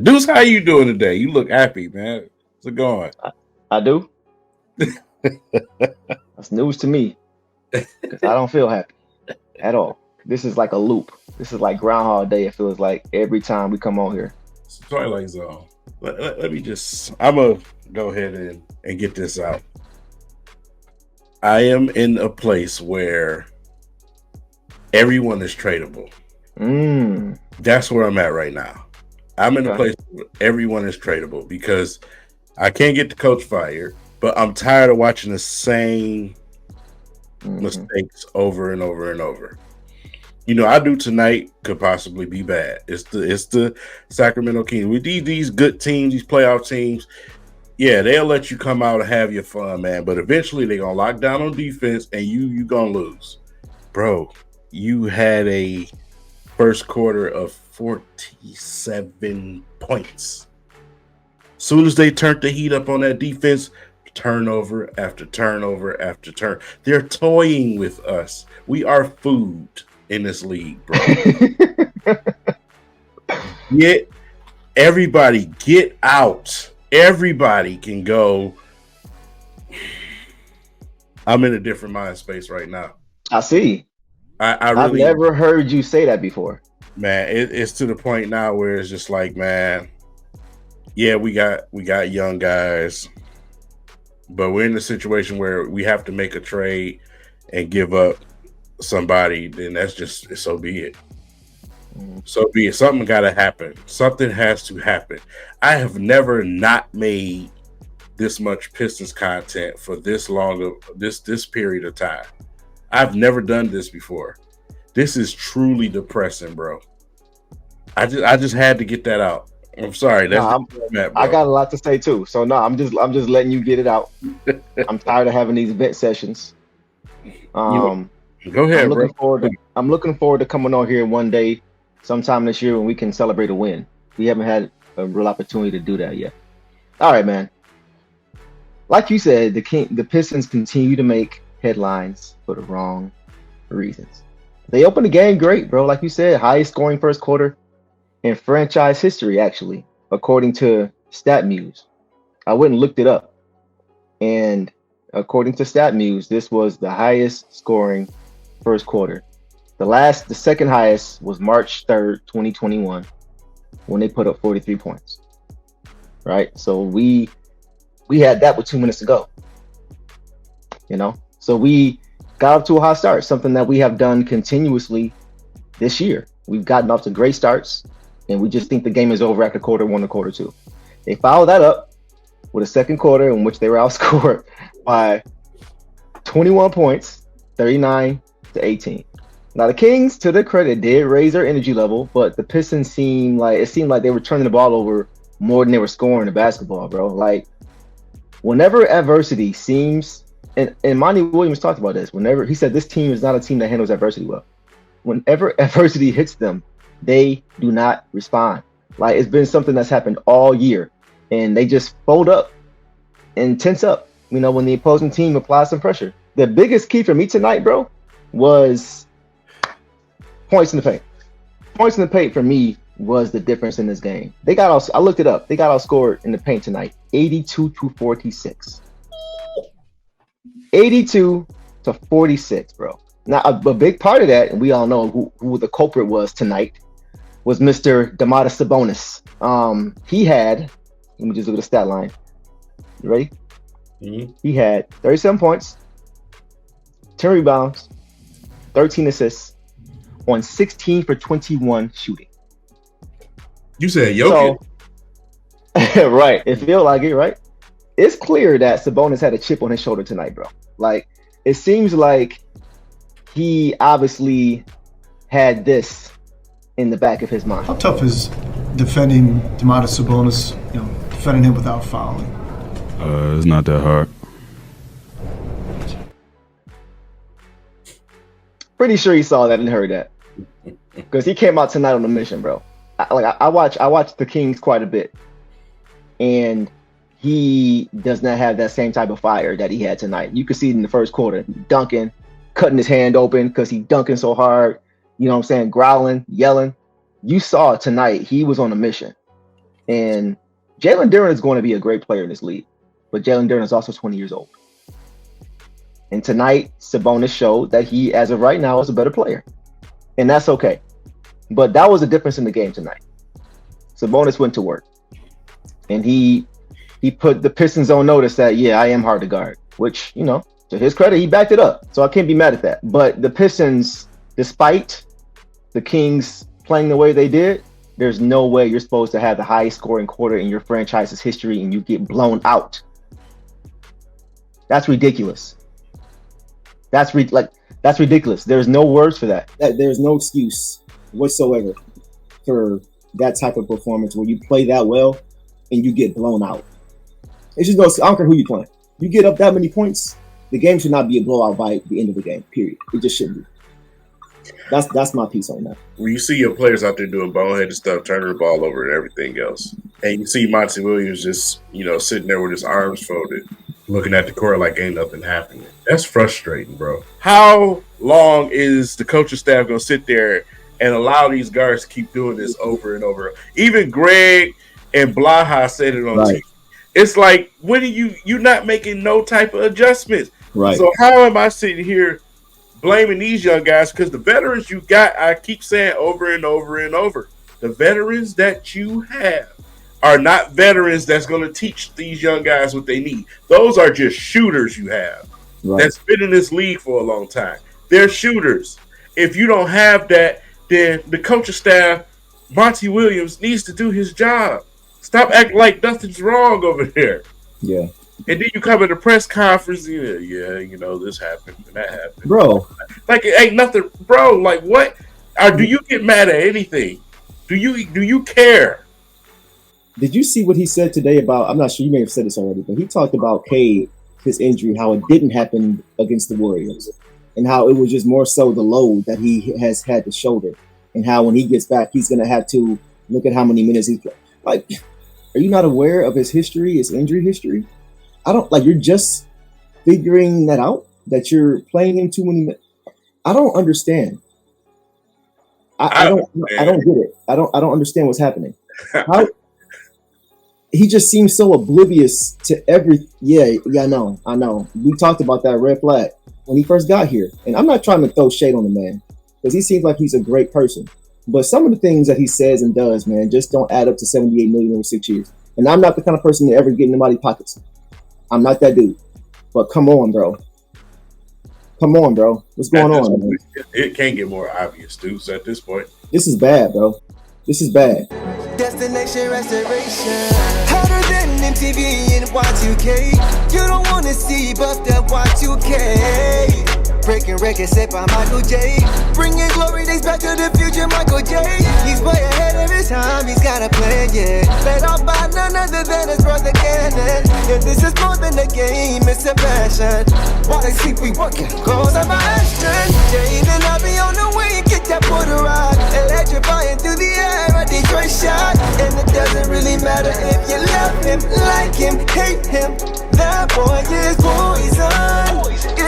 Deuce, how you doing today? You look happy, man. How's it going? I do. That's news to me because I don't feel happy at all. This is like a loop. This is like Groundhog Day. It feels like every time we come on here. It's Twilight Zone. Let me just. I'm gonna go ahead and get this out. I am in a place where everyone is tradable. That's where I'm at right now. I'm in a place where everyone is tradable because I can't get the coach fired, but I'm tired of watching the same mistakes over and over and over. You know, I do tonight could possibly be bad. It's the Sacramento Kings. With these good teams, these playoff teams, yeah, they'll let you come out and have your fun, man. But eventually they're gonna lock down on defense and you gonna lose. Bro, you had a first quarter of 47 points. Soon as they turned the heat up on that defense, turnover after turnover after turn. They're toying with us. We are food in this league, bro. Everybody get out. Everybody can go. I'm in a different mind space right now. I see. I've never heard you say that before. Man, it's to the point now where it's just like, man, yeah, we got young guys, but we're in a situation where we have to make a trade and give up somebody. Then that's just so be it. So be it. Something got to happen. Something has to happen. I have never not made this much Pistons content for this long of this period of time. I've never done this before. This is truly depressing, bro. I just had to get that out. I'm sorry. I got a lot to say too. So no, I'm just letting you get it out. I'm tired of having these vent sessions. Go ahead, I'm looking forward to coming on here one day, sometime this year when we can celebrate a win. We haven't had a real opportunity to do that yet. All right, man. Like you said, the Pistons continue to make headlines for the wrong reasons. They opened the game great, bro. Like you said, highest scoring first quarter in franchise history, actually, according to StatMuse. I went and looked it up. And according to StatMuse, this was the highest scoring first quarter. The second highest was March 3rd, 2021, when they put up 43 points. Right? So we had that with 2 minutes to go. You know? So we got off to a hot start, something that we have done continuously this year. We've gotten off to great starts, and we just think the game is over after quarter one or quarter two. They followed that up with a second quarter in which they were outscored by 21 points, 39-18. Now the Kings, to their credit, did raise their energy level, but the Pistons seemed like they were turning the ball over more than they were scoring the basketball, bro. Like whenever adversity seems, and Monty Williams talked about this, whenever he said this team is not a team that handles adversity well. Whenever adversity hits them, they do not respond. Like it's been something that's happened all year, and they just fold up and tense up. You know, when the opposing team applies some pressure. The biggest key for me tonight, bro, was points in the paint. Points in the paint for me was the difference in this game. I looked it up. They got outscored in the paint tonight, 82-46. 82-46, bro. Now, a big part of that, and we all know who the culprit was tonight, was Mr. Domantas Sabonis. He had, let me just look at the stat line. You ready? Mm-hmm. He had 37 points, 10 rebounds, 13 assists on 16 for 21 shooting. You said Jokic. So, right. It feels like it, right? It's clear that Sabonis had a chip on his shoulder tonight, bro. Like, it seems like he obviously had this in the back of his mind. How tough is defending Domantas Sabonis, defending him without fouling? It's not that hard. Pretty sure he saw that and heard that. Because he came out tonight on a mission, bro. I watch the Kings quite a bit. And he does not have that same type of fire that he had tonight. You could see it in the first quarter, dunking, cutting his hand open because he dunking so hard, you know what I'm saying, growling, yelling. You saw tonight he was on a mission. And Jalen Duren is going to be a great player in this league, but Jalen Duren is also 20 years old. And tonight, Sabonis showed that he, as of right now, is a better player. And that's okay. But that was the difference in the game tonight. Sabonis went to work. And he put the Pistons on notice that, yeah, I am hard to guard. Which, you know, to his credit, he backed it up. So I can't be mad at that. But the Pistons, despite the Kings playing the way they did, there's no way you're supposed to have the highest scoring quarter in your franchise's history and you get blown out. That's ridiculous. That's ridiculous. There's no words for that. There's no excuse whatsoever for that type of performance where you play that well and you get blown out. It's just no. I don't care who you playing. You get up that many points, the game should not be a blowout by the end of the game. Period. It just shouldn't be. That's my piece on that. When you see your players out there doing boneheaded stuff, turning the ball over and everything else, and you see Monty Williams just, you know, sitting there with his arms folded, looking at the court like ain't nothing happening. That's frustrating, bro. How long is the coaching staff going to sit there and allow these guards to keep doing this over and over? Even Greg and Blaha said it on TV. It's like, when are you not making no type of adjustments? Right. So how am I sitting here blaming these young guys? Because the veterans you got, I keep saying over and over and over, the veterans that you have are not veterans that's going to teach these young guys what they need. Those are just shooters you have that's been in this league for a long time. They're shooters. If you don't have that, then the coaching staff, Monty Williams, needs to do his job. Stop acting like nothing's wrong over there. Yeah. And then you come at a press conference, you know, this happened and that happened. Bro. Like, it ain't nothing, bro. Like, what? Or do you get mad at anything? Do you care? Did you see what he said today about, I'm not sure, you may have said this already, but he talked about Cade, his injury, how it didn't happen against the Warriors, and how it was just more so the load that he has had to shoulder, and how when he gets back, he's going to have to look at how many minutes he's played. Like, are you not aware of his history, his injury history? You're just figuring that out, that you're playing him too many minutes. I don't understand. I don't get it. I don't understand what's happening. How he just seems so oblivious to every. Yeah, I know. We talked about that red flag when he first got here, and I'm not trying to throw shade on the man because he seems like he's a great person. But some of the things that he says and does, man, just don't add up to $78 million over 6 years. And I'm not the kind of person to ever get in anybody's pockets. I'm not that dude. But come on, bro. What's going on, man? It can't get more obvious, dudes, at this point. This is bad, bro. This is bad. Destination restoration. Hotter than MTV and Y2K. You don't want to see buffed up Y2K. Breaking records set by Michael J. Bringing glory days back to the future, Michael J. He's way ahead of his time, he's got a plan, yeah. Led off by none other than his brother Cannon. And this is more than a game, it's a passion. While they sleep, we working, cause I'm action. Jade and I be on the way, get that border ride. Electrifying through the air, a Detroit shot. And it doesn't really matter if you love him, like him, hate him. That boy is poison.